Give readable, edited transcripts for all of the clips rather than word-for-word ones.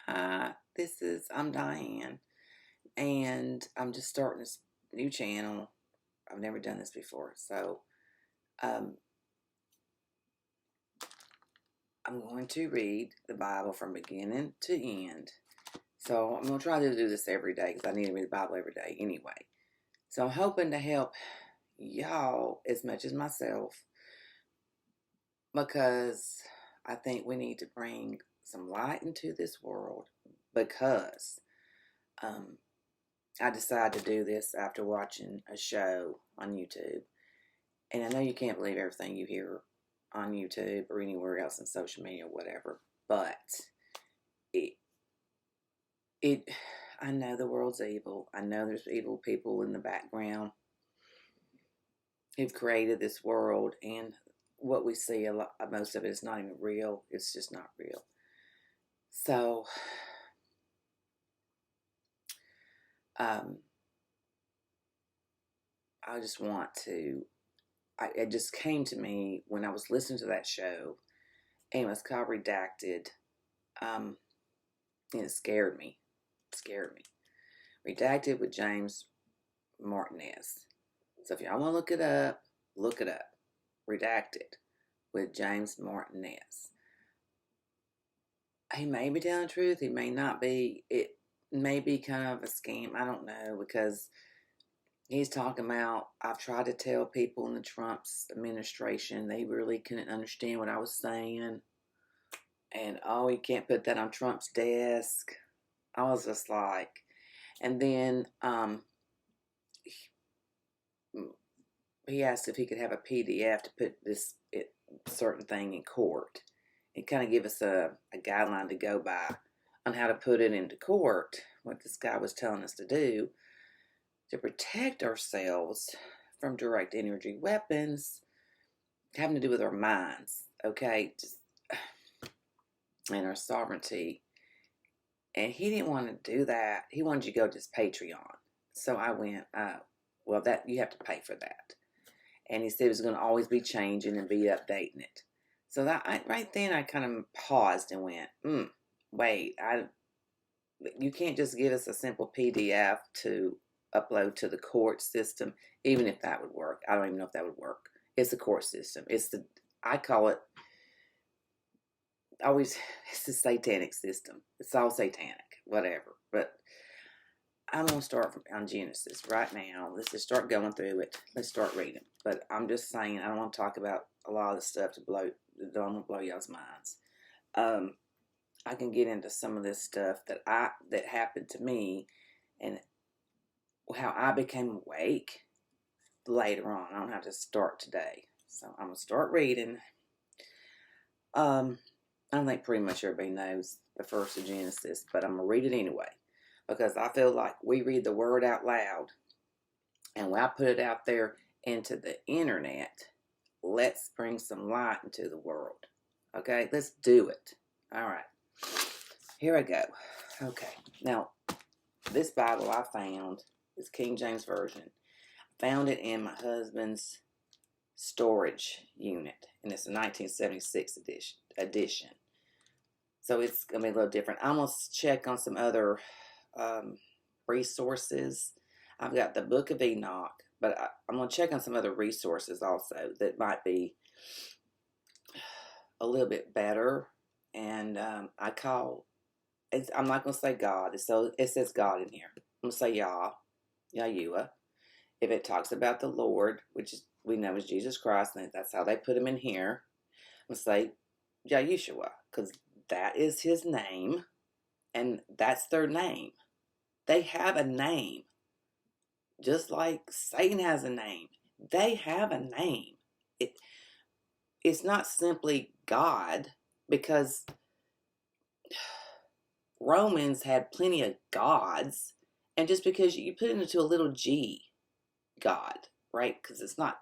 Hi, I'm Diane, and I'm just starting this new channel. I've never done this before, so um, I'm going to read the Bible from beginning to end. So I'm going to try to do this every day because I need to read the Bible every day anyway. So I'm hoping to help y'all as much as myself because I think we need to bring some light into this world because um, I decided to do this after watching a show on YouTube. And I know you can't believe everything you hear on YouTube or anywhere else in social media or whatever, but it, it, I know the world's evil. I know there's evil people in the background who've created this world, and what we see, most of it is not even real. It's just not real. So, um, I just want to. It just came to me when I was listening to that show, and it was called Redacted. Um, and it scared me. It scared me. Redacted with James Martinez. So if y'all want to look it up, look it up. Redacted with James Martinez. He may be telling the truth. He may not be. It may be kind of a scam. I don't know because he's talking about. I've tried to tell people in the Trump's administration they really couldn't understand what I was saying, and oh, you can't put that on Trump's desk. I was just like, and then he asked if he could have a PDF to put this certain thing in court and kind of give us a guideline to go by on how to put it into court, what this guy was telling us to do to protect ourselves from direct energy weapons having to do with our minds, okay, and our sovereignty. And he didn't want to do that. He wanted you to go to his Patreon. So I went, well, that you have to pay for that. And he said it was going to always be changing and be updating it. So right then I kind of paused and went, wait, you can't just give us a simple PDF to upload to the court system, even if that would work. I don't even know if that would work. It's the court system. I call it always, it's the satanic system. It's all satanic, whatever. But I'm going to start on Genesis right now. Let's just start going through it. Let's start reading. But I'm just saying, I don't want to talk about a lot of the stuff don't want to blow y'all's minds. I can get into some of this stuff that happened to me and how I became awake later on. I don't have to start today. So I'm going to start reading. I don't think pretty much everybody knows the first of Genesis, but I'm going to read it anyway because I feel like we read the word out loud, and when I put it out there into the internet, let's bring some light into the world. Okay, let's do it. All right, here I go. Okay, now this Bible I found is King James Version. I found it in my husband's storage unit, and it's a 1976 edition. So it's going to be a little different. I'm going to check on some other resources. I've got the Book of Enoch, but I'm going to check on some other resources also that might be a little bit better. And I'm not going to say God. It says God in here. I'm going to say Yah, Yahuwah. If it talks about the Lord, which we know is Jesus Christ, and that's how they put him in here, I'm going to say Yahushua, because that is his name, and that's their name. They have a name. Just like Satan has a name. They have a name. It's not simply God, because Romans had plenty of gods, and just because you put it into a little g, God, right? Because it's not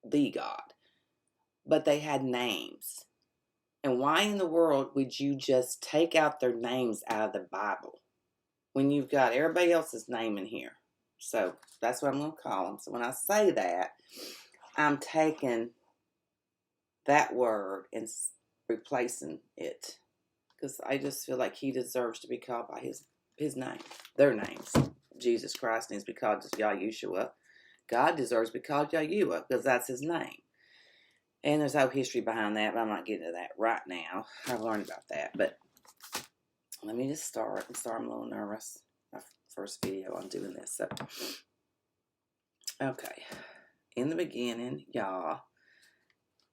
the God. But they had names. And why in the world would you just take out their names out of the Bible when you've got everybody else's name in here? So that's what I'm going to call them. So when I say that, I'm taking that word and replacing it because I just feel like he deserves to be called by his name, their names. Jesus Christ needs to be called just Yahushua. God deserves to be called Yahuwah because that's his name. And there's no history behind that, but I'm not getting to that right now. I've learned about that, but let me just start. I'm a little nervous. My first video on doing this. So, okay. In the beginning, Yah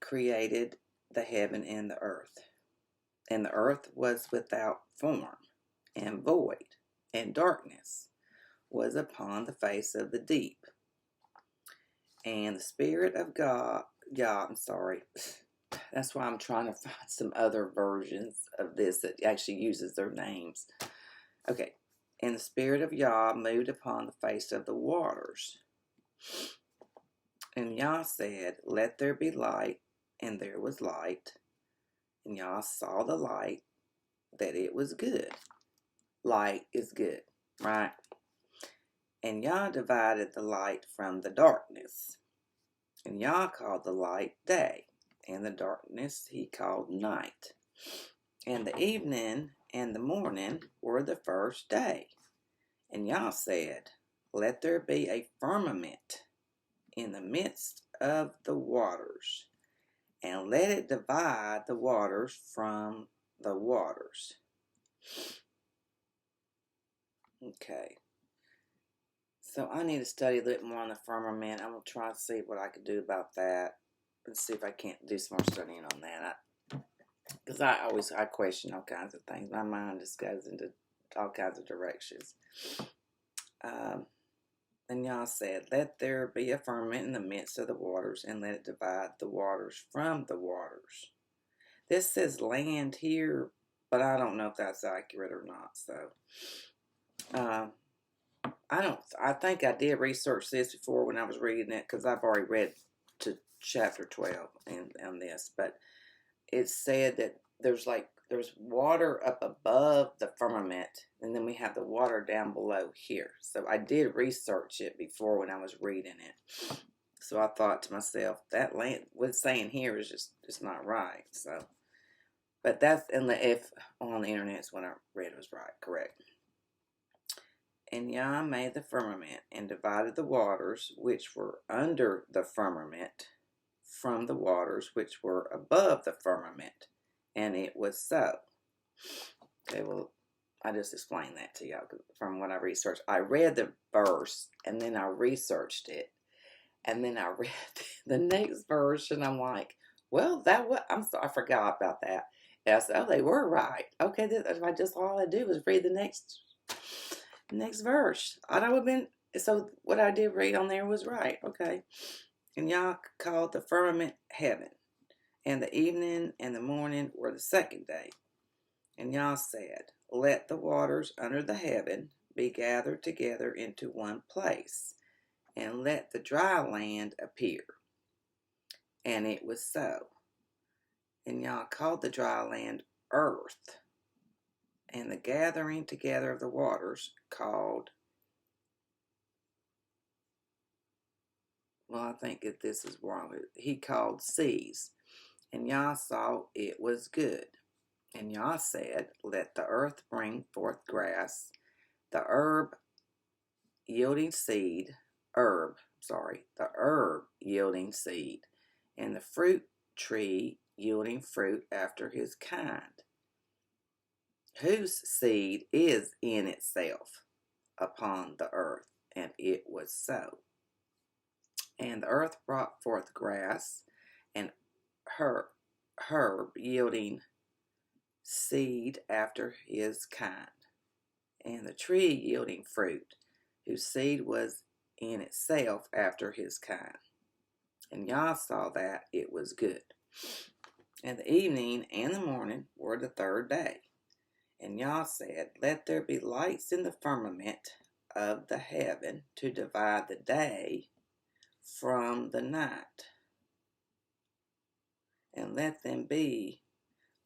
created the heaven and the earth. And the earth was without form and void, and darkness was upon the face of the deep. And the Spirit of God, that's why I'm trying to find some other versions of this that actually uses their names. Okay. And the Spirit of Yah moved upon the face of the waters. And Yah said, let there be light, and there was light. And Yah saw the light, that it was good. Light is good, right? And Yah divided the light from the darkness. And Yah called the light day, and the darkness he called night. And the evening and the morning were the first day. And Yah said, let there be a firmament in the midst of the waters, and let it divide the waters from the waters. Okay. So I need to study a little more on the firmament. I'm going to try to see what I could do about that. And see if I can't do some more studying on that. Because I question all kinds of things. My mind just goes into all kinds of directions. And Yah said, let there be a firmament in the midst of the waters, and let it divide the waters from the waters. This says land here, but I don't know if that's accurate or not. So, I think I did research this before when I was reading it, because I've already read to chapter 12 on this, but it said that there's water up above the firmament, and then we have the water down below here. So I did research it before when I was reading it. So I thought to myself, that land, what's saying here is just not right. So, but that's, if on the internet is when I read it was right, correct. And Yah made the firmament and divided the waters which were under the firmament from the waters which were above the firmament. And it was so. Okay, well, I just explained that to y'all from what I researched. I read the verse, and then I researched it. And then I read the next verse, and I'm like, well, I forgot about that. And I said, oh, they were right. Okay, all I do was read the next verse. I know so what I did read on there was right. Okay. And Yah called the firmament heaven, and the evening and the morning were the second day. And Yah said, let the waters under the heaven be gathered together into one place, and let the dry land appear. And it was so. And Yah called the dry land earth, and the gathering together of the waters called, well, I think that this is wrong. He called seas. And Yah saw it was good. And Yah said, let the earth bring forth grass, the herb yielding seed, the herb yielding seed, and the fruit tree yielding fruit after his kind, whose seed is in itself upon the earth. And it was so. And the earth brought forth grass, and herb yielding seed after his kind, and the tree yielding fruit, whose seed was in itself after his kind. And Yah saw that it was good. And the evening and the morning were the third day. And Yah said, let there be lights in the firmament of the heaven to divide the day from the night, and let them be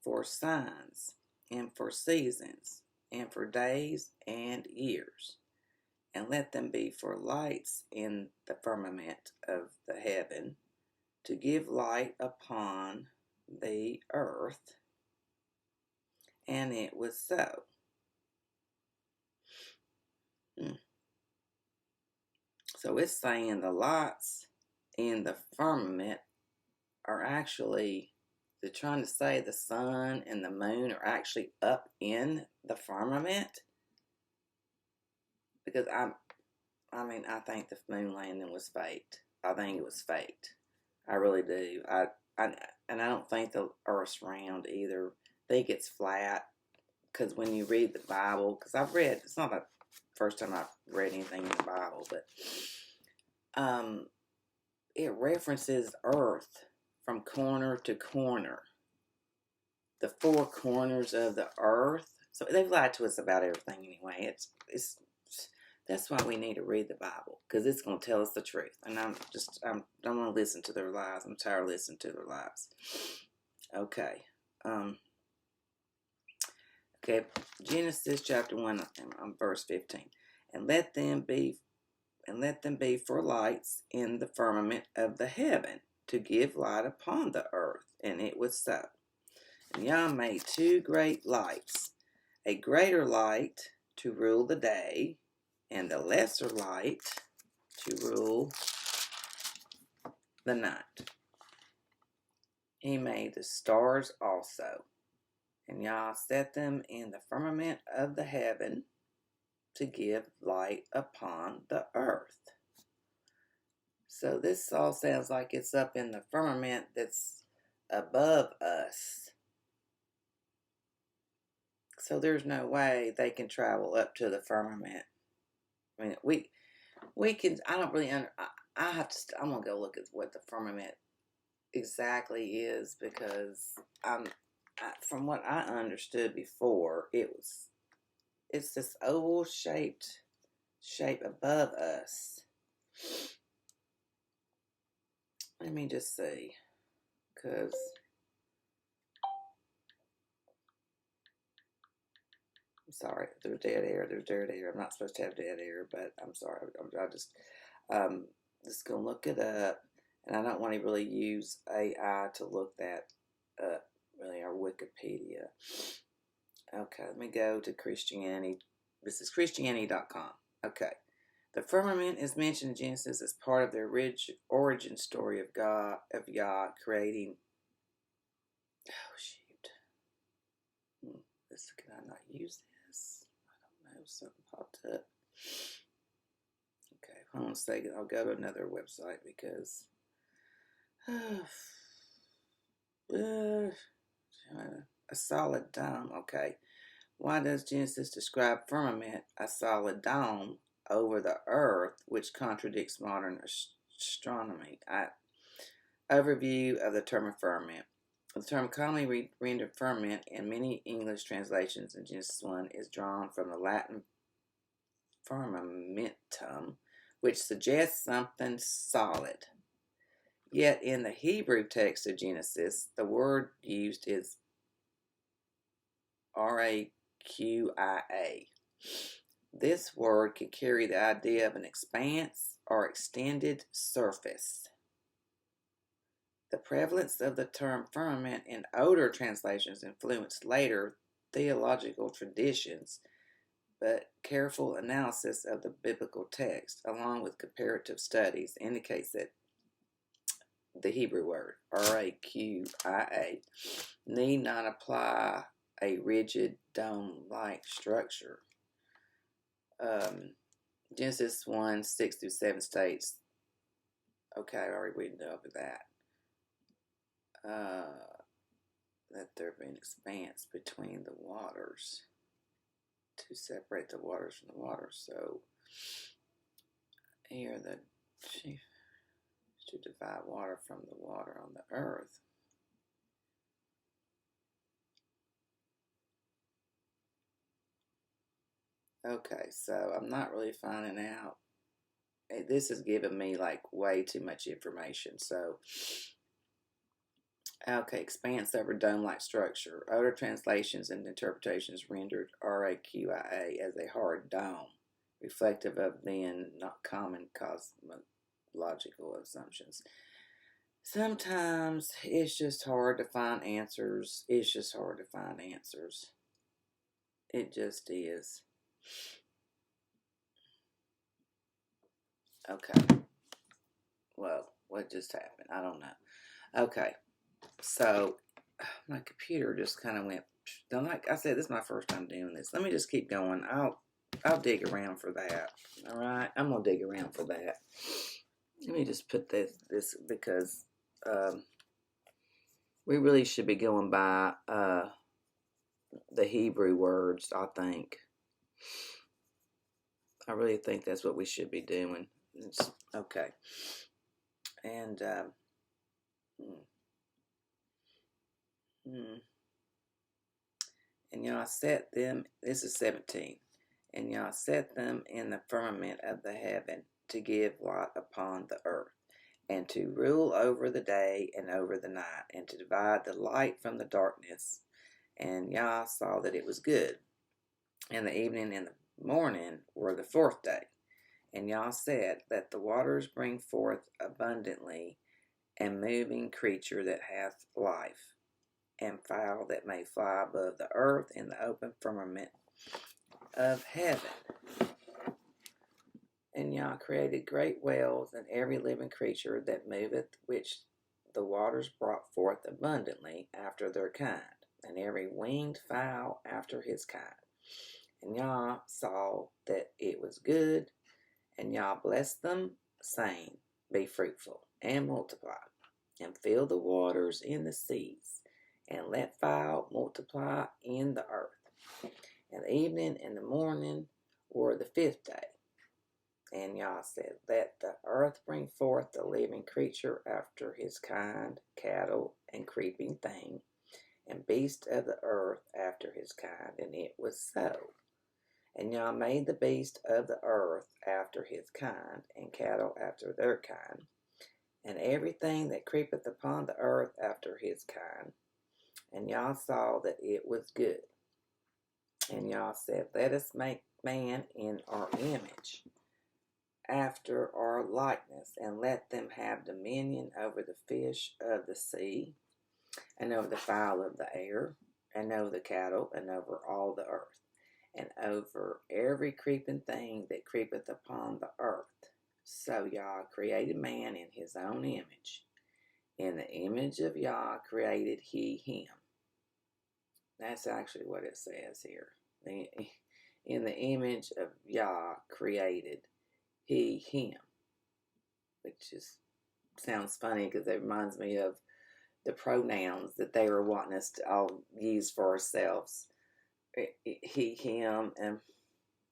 for signs, and for seasons, and for days and years, and let them be for lights in the firmament of the heaven, to give light upon the earth. and it was so. So it's saying the lights in the firmament are actually, they're trying to say the sun and the moon are actually up in the firmament. Because I think the moon landing was faked. I think it was faked. I really do. And I don't think the Earth's round either. I think it's flat. Because when you read the Bible, because I've read, it's not the first time I've read anything in the Bible, but it references Earth from corner to corner. The four corners of the Earth. So they've lied to us about everything anyway. It's that's why we need to read the Bible, because it's going to tell us the truth. And I don't want to listen to their lies. I'm tired of listening to their lies. Okay. Okay. Genesis chapter 1, verse 15. And let them be for lights in the firmament of the heaven, to give light upon the earth. And it was so. And Yah made two great lights, a greater light to rule the day, and the lesser light to rule the night. He made the stars also, and Yah set them in the firmament of the heaven to give light upon the earth. So this all sounds like it's up in the firmament that's above us. So there's no way they can travel up to the firmament. I mean, we can. I don't really. I have to. I'm gonna go look at what the firmament exactly is, because from what I understood before, it's this oval shape above us. Let me just see, because I'm sorry, there's dead air. I'm not supposed to have dead air, but I'm sorry. I just gonna look it up, and I don't want to really use AI to look that up, really, or Wikipedia. Okay, let me go to Christianity. This is Christianity.com. Okay. The firmament is mentioned in Genesis as part of the origin story of Yah creating. Oh, shoot. Can I not use this? I don't know. Something popped up. Okay, hold on a second. I'll go to another website because. A solid dome. Okay. Why does Genesis describe firmament, a solid dome, over the earth, which contradicts modern astronomy? Overview of the term firmament. The term commonly rendered firmament in many English translations in Genesis 1 is drawn from the Latin firmamentum, which suggests something solid. Yet in the Hebrew text of Genesis, the word used is raquia. This word can carry the idea of an expanse or extended surface. The prevalence of the term firmament in older translations influenced later theological traditions, but careful analysis of the biblical text, along with comparative studies, indicates that the Hebrew word, raquia, need not apply a rigid dome-like structure. Genesis 1, 6 through 7 states, okay, I already read over that, that there be an expanse between the waters to separate the waters from the waters. So here the chief to divide water from the water on the earth. Okay, so I'm not really finding out. This is giving me like way too much information. So, okay, expanse over dome-like structure. Other translations and interpretations rendered raquia as a hard dome, reflective of then not common cosmological assumptions. Sometimes it's just hard to find answers. It just is. Okay. Well, what just happened? I don't know. Okay. So my computer just kind of went. Like I said, this is my first time doing this. Let me just keep going. I'll dig around for that. All right, I'm gonna dig around for that. Let me just put this because we really should be going by the Hebrew words. I really think that's what we should be doing. Okay, and and y'all set them. This is 17. And y'all set them in the firmament of the heaven to give light upon the earth, and to rule over the day and over the night, and to divide the light from the darkness. And Yah saw that it was good. And the evening and the morning were the fourth day. And Yah said, let the waters bring forth abundantly, and moving creature that hath life, and fowl that may fly above the earth in the open firmament of heaven. And Yah created great whales and every living creature that moveth, which the waters brought forth abundantly after their kind, and every winged fowl after his kind. And Yah saw that it was good, and Yah blessed them, saying, be fruitful, and multiply, and fill the waters in the seas, and let fowl multiply in the earth. And the evening and the morning were the fifth day. And Yah said, let the earth bring forth the living creature after his kind, cattle and creeping thing, and beast of the earth after his kind. And it was so. And Yah made the beast of the earth after his kind, and cattle after their kind, and everything that creepeth upon the earth after his kind. And Yah saw that it was good. And Yah said, let us make man in our image, after our likeness, and let them have dominion over the fish of the sea, and over the fowl of the air, and over the cattle, and over all the earth, and over every creeping thing that creepeth upon the earth. So Yah created man in his own image. In the image of Yah created he him. That's actually what it says here. In the image of Yah created he him, which sounds funny because it reminds me of the pronouns that they were wanting us to all use for ourselves. He, him, and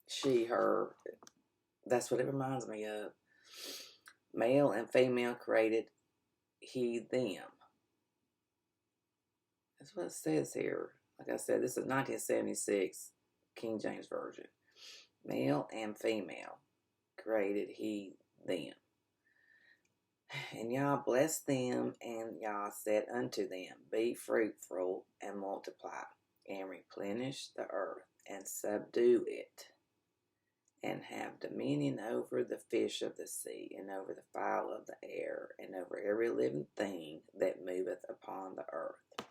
she, her. That's what it reminds me of. Male and female created he, them. That's what it says here. Like I said, this is 1976 King James Version. Male and female created he, them. And Yah blessed them, and Yah said unto them, be fruitful and multiply, and replenish the earth, and subdue it, and have dominion over the fish of the sea, and over the fowl of the air, and over every living thing that moveth upon the earth.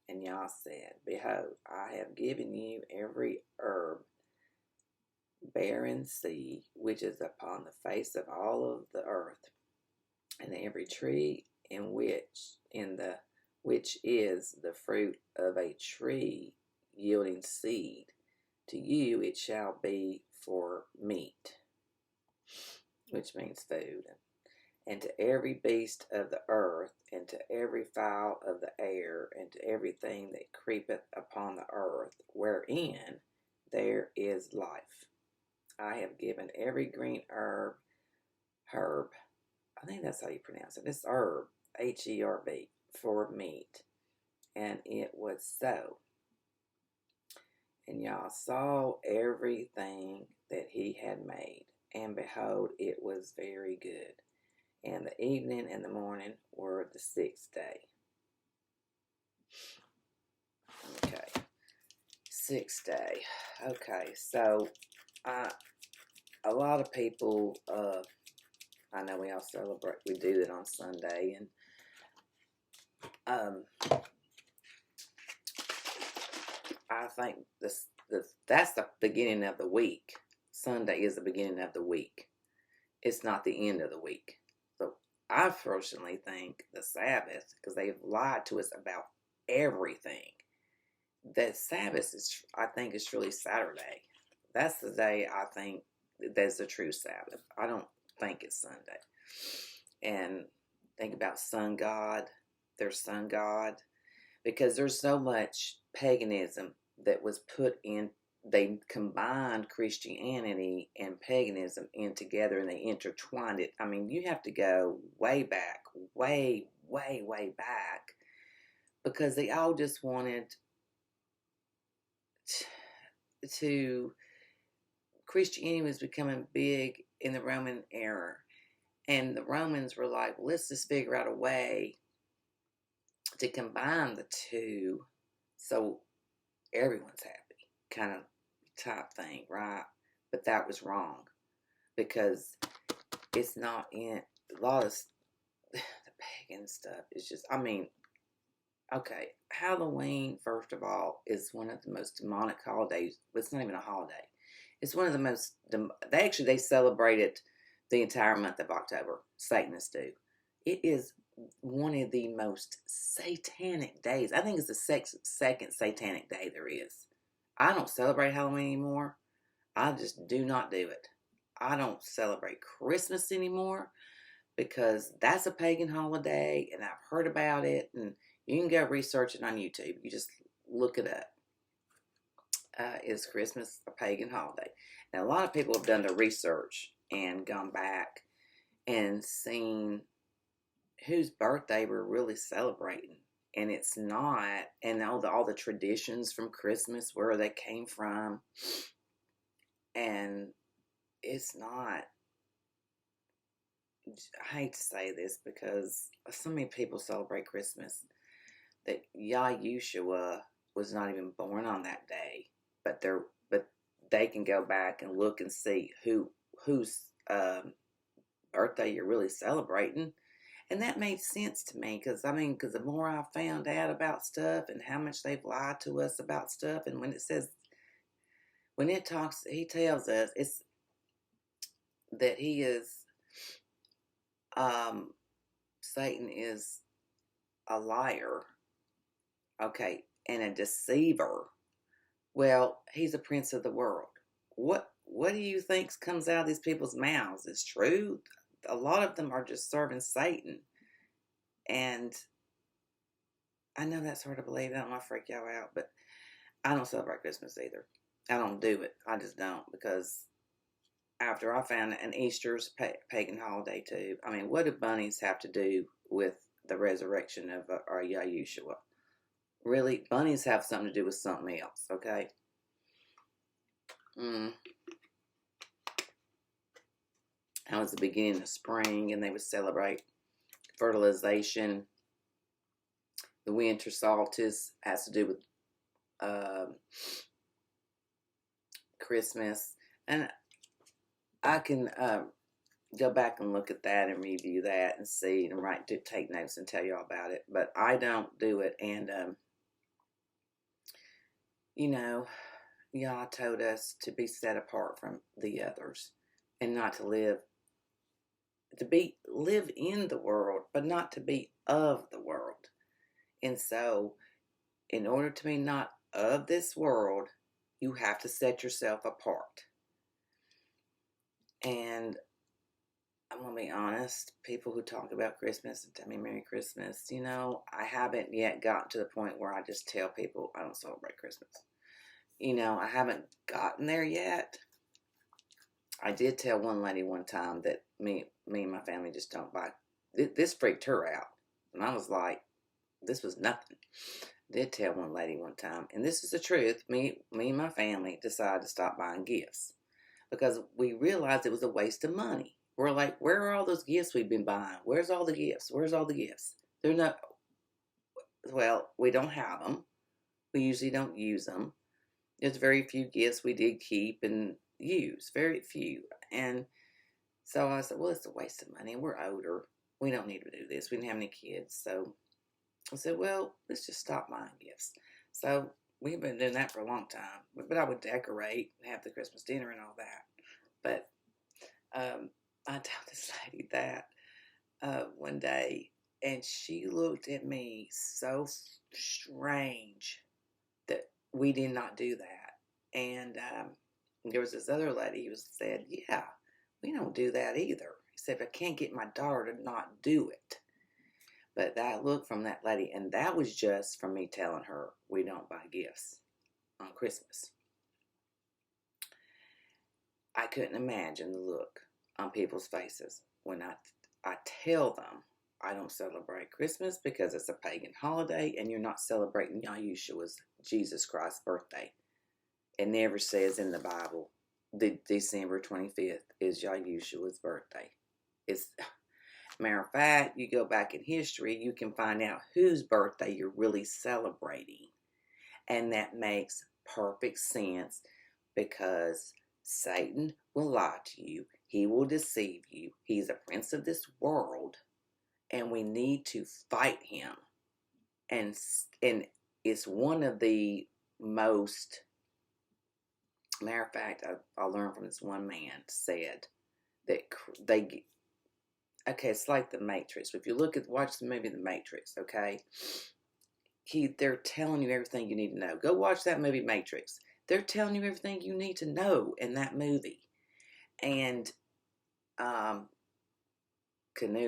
And Yah said, behold, I have given you every herb bearing seed, which is upon the face of all of the earth, and every tree which is the fruit of a tree yielding seed. To you it shall be for meat, which means food. And to every beast of the earth, and to every fowl of the air, and to everything that creepeth upon the earth, wherein there is life, I have given every green herb, I think that's how you pronounce it. It's herb, Herb, for meat. And it was so. And Yah saw everything that he had made, and behold, it was very good. And the evening and the morning were the sixth day. Okay, sixth day. Okay, so a lot of people, I know we all celebrate, we do it on Sunday, and I think that's the beginning of the week. Sunday is the beginning of the week. It's not the end of the week. So I personally think the Sabbath, because they've lied to us about everything, that Sabbath is, I think it's really Saturday. That's the day I think that's the true Sabbath. I don't think it's Sunday. And think about sun god, their sun god, because there's so much paganism that was put in. They combined Christianity and paganism in together, and they intertwined it. I mean, you have to go way back, way, way, way back, because they all just wanted to. Christianity was becoming big in the Roman era, and the Romans were like, well, let's just figure out a way to combine the two so everyone's happy, kind of type thing, right? But that was wrong, because it's not in a lot of the pagan stuff. Is just, I mean, okay, Halloween, first of all, is one of the most demonic holidays. It's not even a holiday. It's one of the most, they celebrate it the entire month of October. Satanists do. It is one of the most satanic days. I think it's the second satanic day there is. I don't celebrate Halloween anymore. I just do not do it. I don't celebrate Christmas anymore, because that's a pagan holiday, and I've heard about it, and you can go research it on YouTube. You just look it up. Is Christmas a pagan holiday? Now, a lot of people have done the research and gone back and seen whose birthday we're really celebrating. And it's not, and all the traditions from Christmas, where they came from, and it's not. I hate to say this, because so many people celebrate Christmas that Yahushua was not even born on that day, but they can go back and look and see whose birthday you're really celebrating. And that made sense to me, because the more I found out about stuff and how much they've lied to us about stuff, and when it talks, he tells us it's that he is, Satan is a liar, okay, and a deceiver. Well, he's a prince of the world. What do you think comes out of these people's mouths is true? A lot of them are just serving Satan. And I know that's hard to believe. I don't want to freak y'all out, but I don't celebrate Christmas either. I don't do it. I just don't, because after I found an Easter's pagan holiday too. I mean, what do bunnies have to do with the resurrection of our Yahushua? Really, bunnies have something to do with something else, okay? That was the beginning of spring, and they would celebrate fertilization. The winter solstice has to do with Christmas. And I can go back and look at that and review that and see and take notes and tell you all about it. But I don't do it. And, Yah told us to be set apart from the others, and not to live in the world, but not to be of the world. And so, in order to be not of this world, you have to set yourself apart. And I'm going to be honest, people who talk about Christmas and tell me Merry Christmas, I haven't yet gotten to the point where I just tell people I don't celebrate Christmas. I haven't gotten there yet. I did tell one lady one time that me and my family just don't buy. This freaked her out. And I was like, this was nothing. I did tell one lady one time, and this is the truth, me and my family decided to stop buying gifts, because we realized it was a waste of money. We're like, where are all those gifts we've been buying? Where's all the gifts? Where's all the gifts? They're not. Well, we don't have them. We usually don't use them. There's very few gifts we did keep and use. Very few. And so I said, well, it's a waste of money. We're older. We don't need to do this. We didn't have any kids. So I said, well, let's just stop buying gifts. So we've been doing that for a long time. But I would decorate and have the Christmas dinner and all that. But I told this lady that one day, and she looked at me so strange that we did not do that. And there was this other lady who said, "Yeah, we don't do that either." He said, "I can't get my daughter to not do it." But that look from that lady, and that was just from me telling her we don't buy gifts on Christmas. I couldn't imagine the look on people's faces when I tell them I don't celebrate Christmas because it's a pagan holiday and you're not celebrating Yahushua's, Jesus Christ's birthday. It never says in the Bible that December 25th is Yahushua's birthday. It's, matter of fact, you go back in history, you can find out whose birthday you're really celebrating. And that makes perfect sense because Satan will lie to you. He will deceive you. He's a prince of this world, and we need to fight him. And it's one of the most, matter of fact, I learned from this one man said that okay, it's like the Matrix. If you watch the movie The Matrix, okay, they're telling you everything you need to know. Go watch that movie Matrix. They're telling you everything you need to know in that movie. And Keanu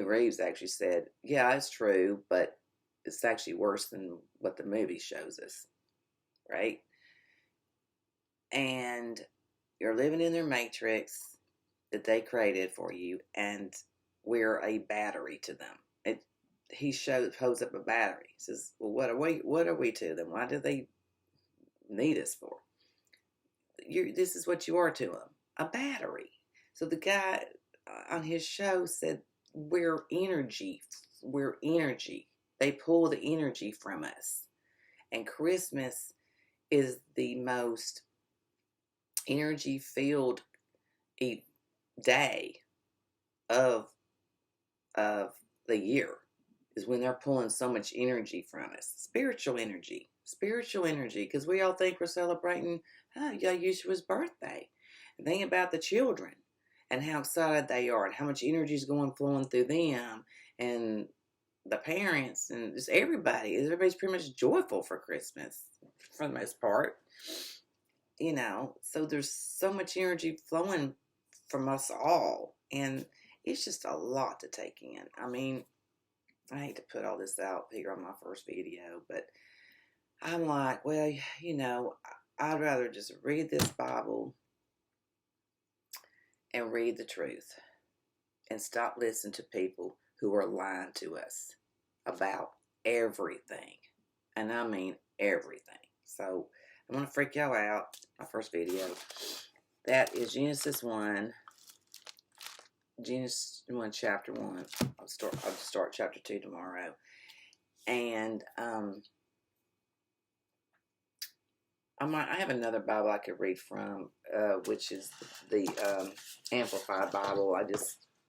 Reeves actually said, "Yeah, it's true, but it's actually worse than what the movie shows us." Right? And you're living in their matrix that they created for you, and we're a battery to them. He holds up a battery. He says, "Well, what are we to them? Why do they need us for? This is what you are to them, a battery." So the guy on his show said, we're energy. They pull the energy from us. And Christmas is the most energy-filled day of the year, is when they're pulling so much energy from us. Spiritual energy, because we all think we're celebrating Yahushua's birthday. And think about the children and how excited they are and how much energy is flowing through them, and the parents and just everybody. Everybody's pretty much joyful for Christmas for the most part. So there's so much energy flowing from us all, and it's just a lot to take in. I mean, I hate to put all this out here on my first video, but I'm like, well, I'd rather just read this Bible and read the truth and stop listening to people who are lying to us about everything. And I mean everything. So I'm going to freak y'all out. My first video. That is Genesis 1. Genesis 1 chapter 1. I'll start chapter 2 tomorrow. And I have another Bible I could read from, which is the Amplified Bible.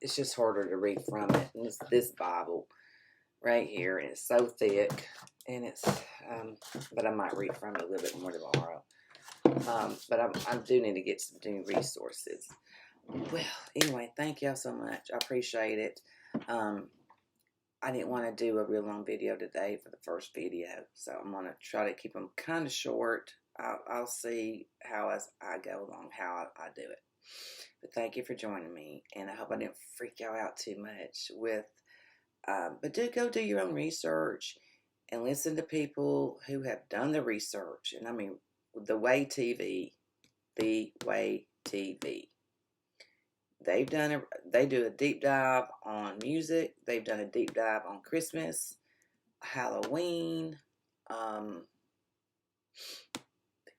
It's just harder to read from it. And it's this Bible right here, and it's so thick, and it's but I might read from it a little bit more tomorrow. But I do need to get some new resources. Well, anyway, thank y'all so much. I appreciate it. I didn't want to do a real long video today for the first video, so I'm going to try to keep them kind of short. I'll see how as I go along, how I do it. But thank you for joining me, and I hope I didn't freak y'all out too much with, but go do your own research and listen to people who have done the research. And I mean, The Way TV. They do a deep dive on music. They've done a deep dive on Christmas, Halloween,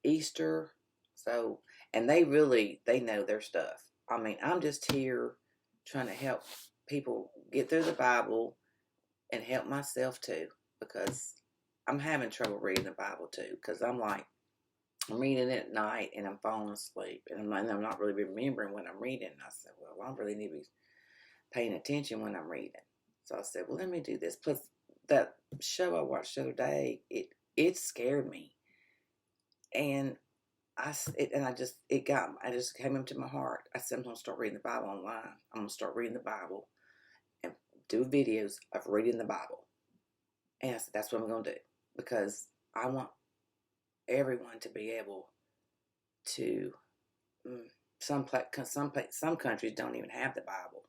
Easter. So, and they know their stuff. I mean, I'm just here trying to help people get through the Bible and help myself too, because I'm having trouble reading the Bible too, because I'm reading it at night and I'm falling asleep, and I'm not really remembering what I'm reading. And I said, well, I really need to be paying attention when I'm reading. So I said, well, let me do this. Plus, that show I watched the other day, it scared me. And I just came into my heart. I said, I'm going to start reading the Bible online. I'm going to start reading the Bible and do videos of reading the Bible. And I said, that's what I'm going to do, because I want everyone to be able to, some countries don't even have the Bible.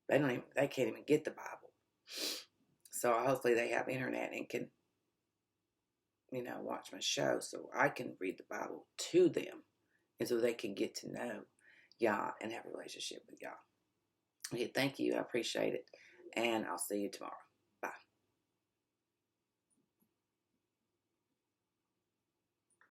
They can't even get the Bible. So hopefully they have internet and can, watch my show so I can read the Bible to them, and so they can get to know y'all and have a relationship with y'all. Okay, thank you. I appreciate it. And I'll see you tomorrow.